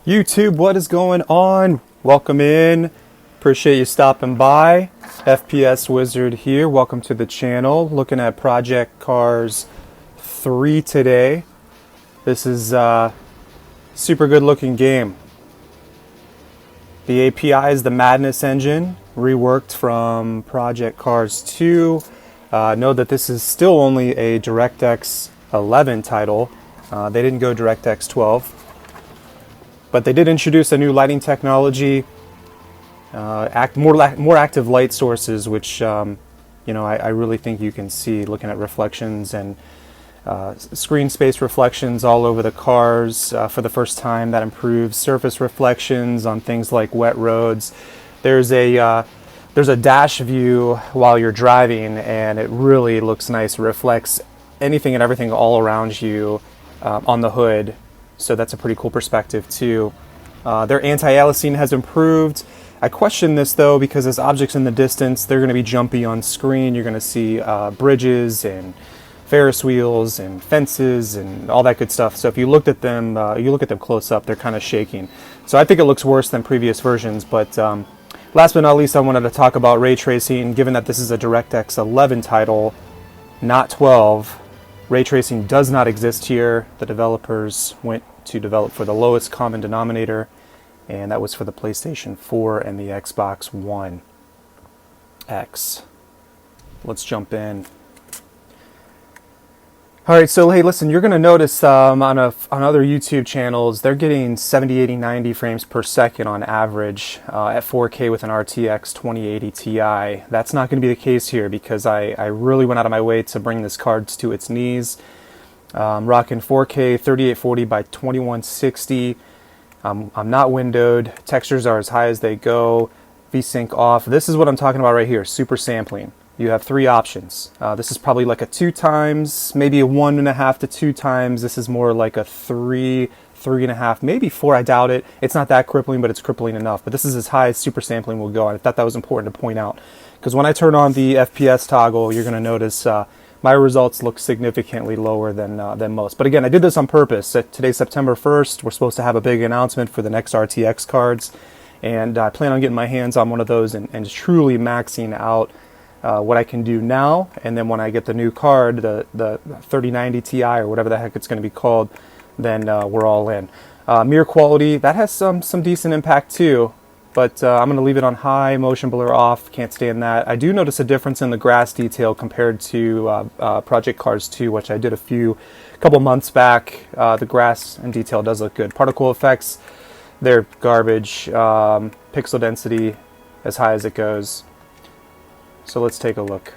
YouTube, what is going on? Welcome in. Appreciate you stopping by. FPS Wizard here. Welcome to the channel. Looking at Project Cars 3 today. This is a super good looking game. The API is the Madness engine, reworked from Project Cars 2. Know that this is still only a DirectX 11 title. They didn't go DirectX 12. But they did introduce a new lighting technology, more active light sources, which I really think you can see looking at reflections and screen space reflections all over the cars for the first time. That improves surface reflections on things like wet roads. There's a dash view while you're driving, and it really looks nice. It reflects anything and everything all around you on the hood. So that's a pretty cool perspective too. Their anti-aliasing has improved. I question this though because as objects in the distance, they're going to be jumpy on screen. You're going to see bridges and Ferris wheels and fences and all that good stuff. So if you look at them close up, they're kind of shaking. So I think it looks worse than previous versions. But last but not least, I wanted to talk about ray tracing. Given that this is a DirectX 11 title, not 12. Ray tracing does not exist here. The developers went to develop for the lowest common denominator, and that was for the PlayStation 4 and the Xbox One X. Let's jump in. Alright, so hey, listen, you're going to notice on other YouTube channels, they're getting 70, 80, 90 frames per second on average at 4K with an RTX 2080 Ti. That's not going to be the case here because I really went out of my way to bring this card to its knees. Rocking 4K 3840 by 2160. I'm not windowed. Textures are as high as they go. VSync off. This is what I'm talking about right here, super sampling. You have three options. This is probably like a 2 times, maybe a 1.5 to 2 times. This is more like a 3, 3.5, maybe 4. I doubt it. It's not that crippling, but it's crippling enough. But this is as high as super sampling will go. And I thought that was important to point out. Because when I turn on the FPS toggle, you're going to notice my results look significantly lower than most. But again, I did this on purpose. Today's September 1st. We're supposed to have a big announcement for the next RTX cards. And I plan on getting my hands on one of those and truly maxing out what I can do now, and then when I get the new card, the 3090 Ti or whatever the heck it's going to be called, then we're all in. Mirror quality, that has some decent impact too, but I'm going to leave it on high, motion blur off, can't stand that. I do notice a difference in the grass detail compared to Project Cars 2, which I did a couple months back. The grass and detail does look good. Particle effects, they're garbage. Pixel density, as high as it goes. So let's take a look.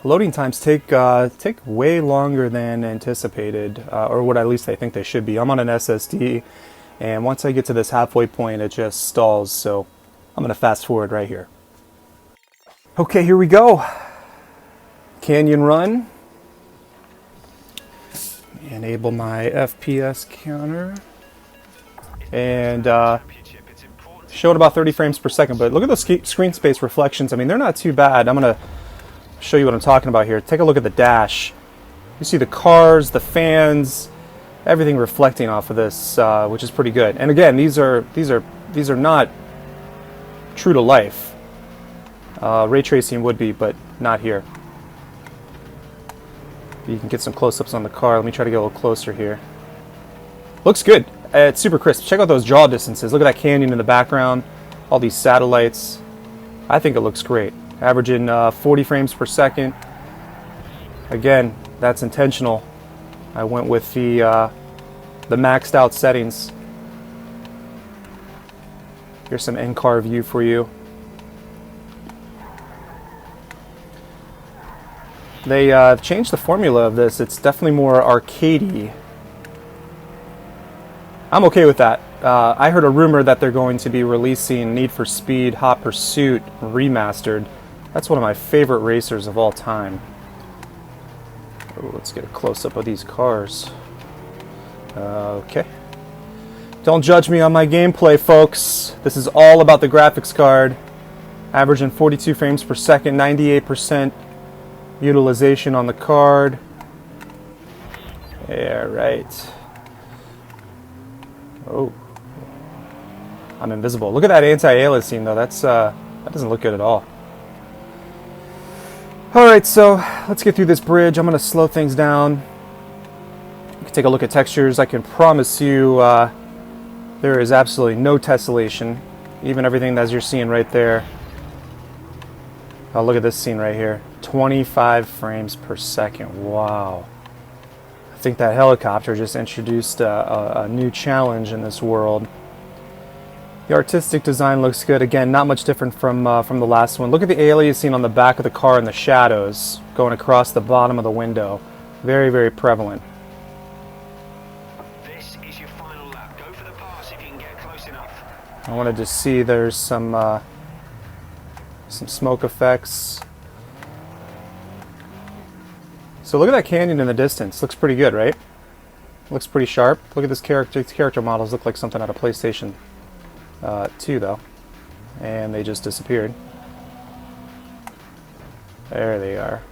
Loading times take way longer than anticipated, or what at least I think they should be. I'm on an SSD, and once I get to this halfway point, it just stalls. So I'm going to fast forward right here. Okay, here we go. Canyon run. Enable my FPS counter and show it about 30 frames per second. But look at those screen space reflections. I mean, they're not too bad. I'm going to show you what I'm talking about here. Take a look at the dash. You see the cars, the fans, everything reflecting off of this, which is pretty good. And again, these are not true to life. Ray tracing would be, but not here. You can get some close-ups on the car. Let me try to get a little closer here. Looks good. It's super crisp. Check out those draw distances. Look at that canyon in the background. All these satellites. I think it looks great. Averaging 40 frames per second. Again, that's intentional. I went with the maxed out settings. Here's some in-car view for you. They changed the formula of this. It's definitely more arcadey. I'm okay with that. I heard a rumor that they're going to be releasing Need for Speed Hot Pursuit Remastered. That's one of my favorite racers of all time. Ooh, let's get a close-up of these cars. Okay. Don't judge me on my gameplay, folks. This is all about the graphics card. Averaging 42 frames per second, 98% utilization on the card. Yeah, right. Oh, I'm invisible. Look at that anti-aliasing though. That doesn't look good at all. All right, so let's get through this bridge. I'm going to slow things down. You can take a look at textures. I can promise you there is absolutely no tessellation. Even everything that you're seeing right there. Oh, look at this scene right here. 25 frames per second. Wow. I think that helicopter just introduced a new challenge in this world. The artistic design looks good. Again, not much different from the last one. Look at the aliasing on the back of the car and the shadows going across the bottom of the window. Very, very prevalent. This is your final lap. Go for the pass if you can get close enough. I wanted to see there's some smoke effects. So look at that canyon in the distance. Looks pretty good, right? Looks pretty sharp. Look at this character. These character models look like something out of PlayStation 2, though. And they just disappeared. There they are.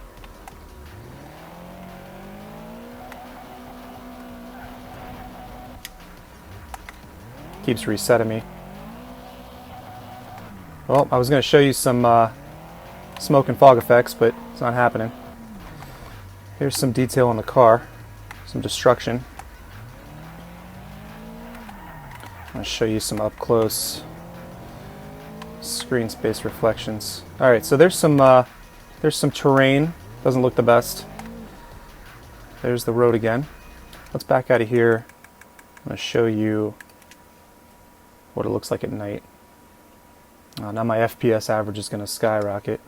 Keeps resetting me. Well, I was going to show you some smoke and fog effects, but it's not happening. Here's some detail on the car, some destruction. I'm going to show you some up close screen space reflections. All right, so there's some terrain. Doesn't look the best. There's the road again. Let's back out of here. I'm going to show you what it looks like at night. Now my FPS average is going to skyrocket.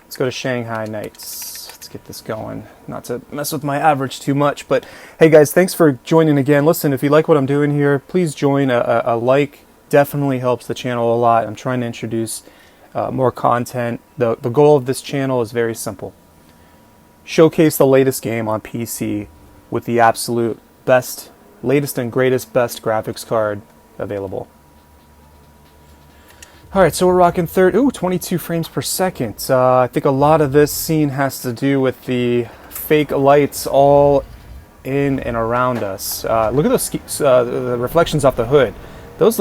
Let's go to Shanghai nights. Let's get this going. Not to mess with my average too much, but hey guys, thanks for joining again. Listen, if you like what I'm doing here, please join. A like definitely helps the channel a lot. I'm trying to introduce more content. The goal of this channel is very simple. Showcase the latest game on PC with the absolute best, latest and greatest best graphics card available. Alright, so we're rocking 22 frames per second. I think a lot of this scene has to do with the fake lights all in and around us. Look at those the reflections off the hood. Those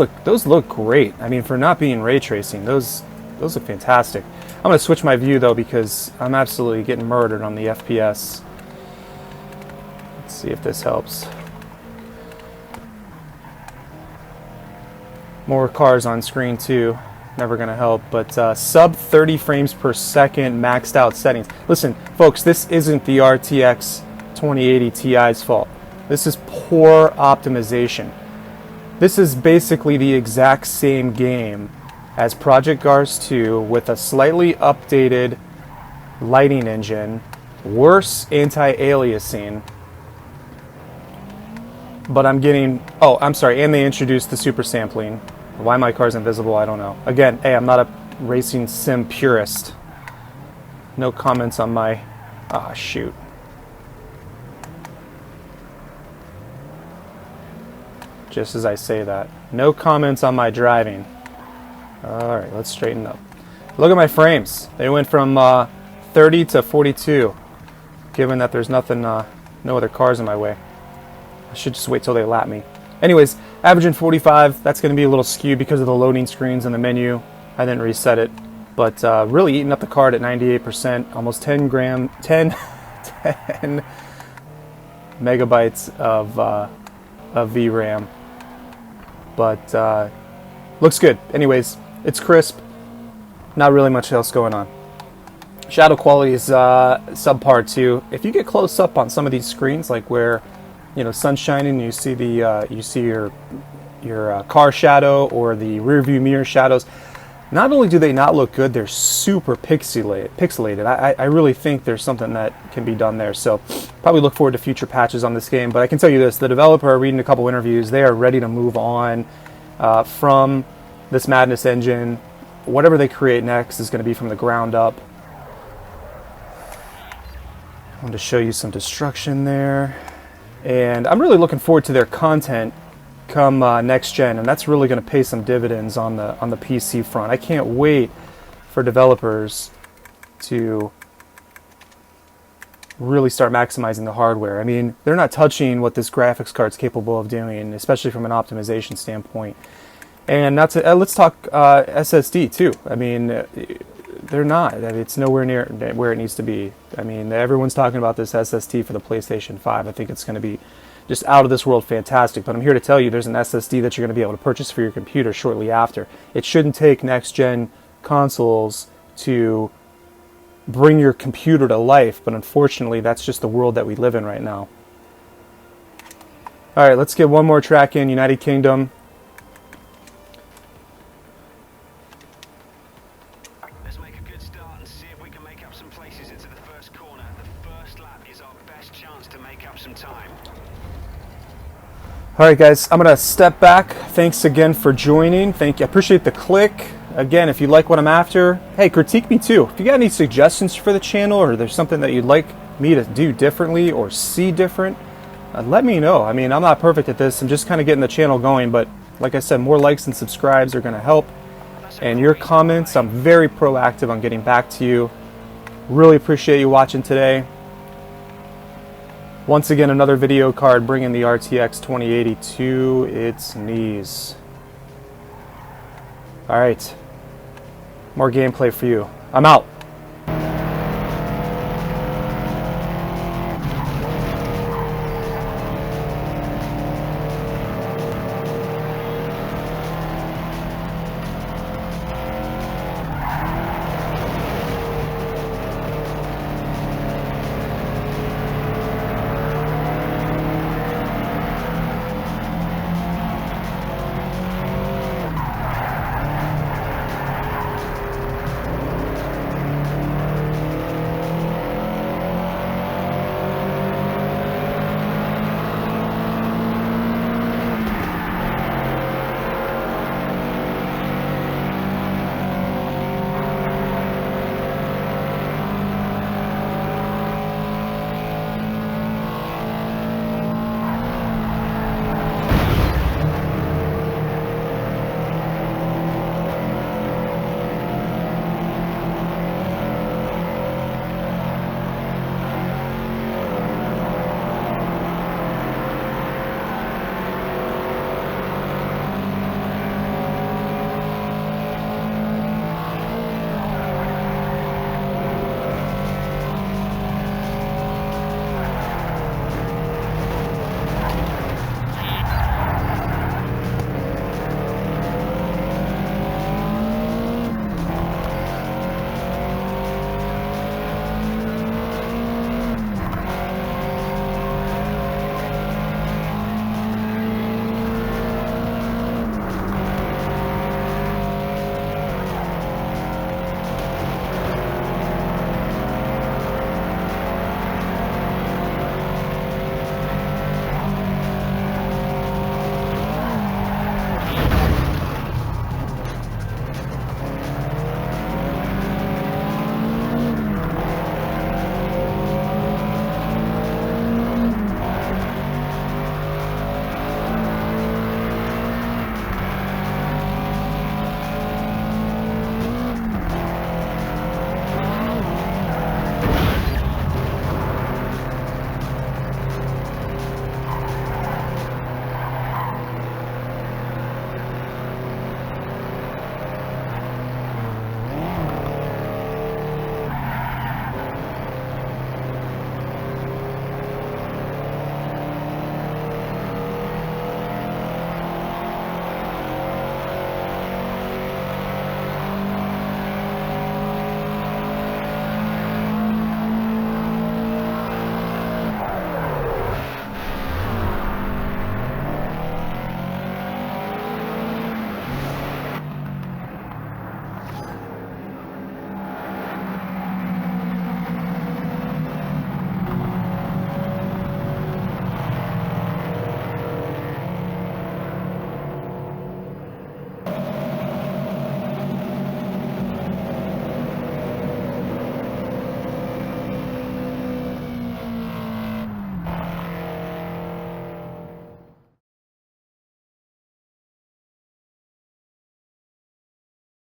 look great. I mean, for not being ray tracing, those look fantastic. I'm going to switch my view though because I'm absolutely getting murdered on the FPS. Let's see if this helps. More cars on screen too. Never going to help, but sub 30 frames per second maxed out settings. Listen, folks, this isn't the RTX 2080 Ti's fault. This is poor optimization. This is basically the exact same game as Project Cars 2 with a slightly updated lighting engine, worse anti-aliasing, but I'm getting, oh, I'm sorry, and they introduced the super sampling. Why my car's invisible, I don't know. Again, hey, I'm not a racing sim purist. No comments on my... Ah, shoot. Just as I say that. No comments on my driving. Alright, let's straighten up. Look at my frames. They went from 30 to 42. Given that there's nothing, no other cars in my way. I should just wait till they lap me. Anyways, averaging 45, that's going to be a little skewed because of the loading screens and the menu. I didn't reset it. But really eating up the card at 98%, almost 10 megabytes of VRAM. But looks good. Anyways, it's crisp. Not really much else going on. Shadow quality is subpar too. If you get close up on some of these screens, like where sun's shining, you see your car shadow or the rear view mirror shadows. Not only do they not look good, they're super pixelated. I really think there's something that can be done there. So probably look forward to future patches on this game. But I can tell you this, the developer, reading a couple interviews, they are ready to move on from this Madness engine. Whatever they create next is going to be from the ground up. I want to show you some destruction there. And I'm really looking forward to their content come next gen, and that's really going to pay some dividends on the PC front. I can't wait for developers to really start maximizing the hardware. I mean, they're not touching what this graphics card's capable of doing, especially from an optimization standpoint. And not to let's talk SSD too. I mean, they're not. It's nowhere near where it needs to be. I mean, everyone's talking about this SSD for the PlayStation 5. I think it's going to be just out of this world fantastic. But I'm here to tell you there's an SSD that you're going to be able to purchase for your computer shortly after. It shouldn't take next-gen consoles to bring your computer to life, but unfortunately that's just the world that we live in right now. Alright, let's get one more track in. United Kingdom. Let's make a good start and see if we can make up some places into the first corner. The first lap is our best chance to make up some time. Alright guys, I'm going to step back. Thanks again for joining. Thank you. I appreciate the click. Again, if you like what I'm after, hey, critique me too. If you got any suggestions for the channel, or there's something that you'd like me to do differently or see different, let me know. I mean, I'm not perfect at this. I'm just kind of getting the channel going, but like I said, more likes and subscribes are going to help. And your comments, I'm very proactive on getting back to you. Really appreciate you watching today. Once again, another video card bringing the RTX 2080 to its knees. All right. More gameplay for you. I'm out.